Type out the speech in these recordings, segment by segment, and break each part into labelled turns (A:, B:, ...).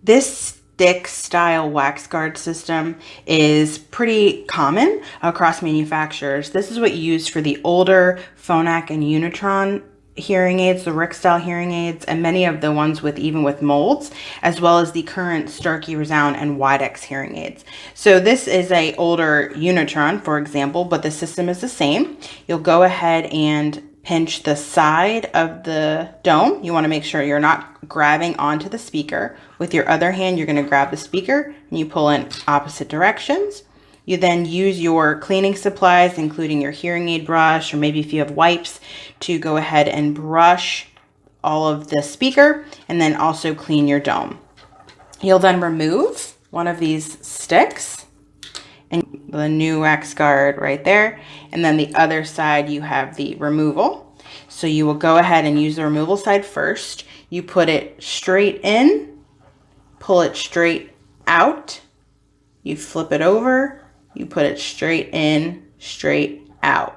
A: This stick style wax guard system is pretty common across manufacturers. This is what you use for the older Phonak and Unitron hearing aids, the RIC style hearing aids, and many of the ones with even with molds, as well as the current Starkey, ReSound, and Widex hearing aids. So this is a older Unitron, for example, but the system is the same. You'll go ahead and pinch the side of the dome. You want to make sure you're not grabbing onto the speaker. With your other hand, you're going to grab the speaker and you pull in opposite directions. You then use your cleaning supplies, including your hearing aid brush, or maybe if you have wipes, to go ahead and brush all of the speaker and then also clean your dome. You'll then remove one of these sticks and the new wax guard right there. And then the other side, you have the removal. So you will go ahead and use the removal side first. You put it straight in, pull it straight out. You flip it over, you put it straight in, straight out.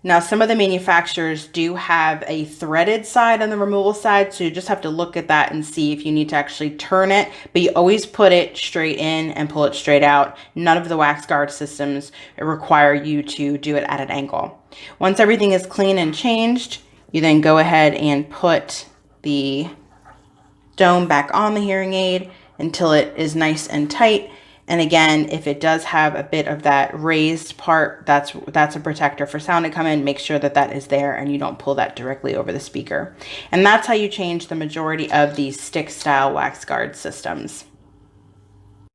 A: Now, some of the manufacturers do have a threaded side on the removal side, so you just have to look at that and see if you need to actually turn it, but you always put it straight in and pull it straight out. None of the wax guard systems require you to do it at an angle. Once everything is clean and changed, you then go ahead and put the dome back on the hearing aid until it is nice and tight. And again, if it does have a bit of that raised part, that's a protector for sound to come in. Make sure that that is there and you don't pull that directly over the speaker. And that's how you change the majority of these stick style wax guard systems.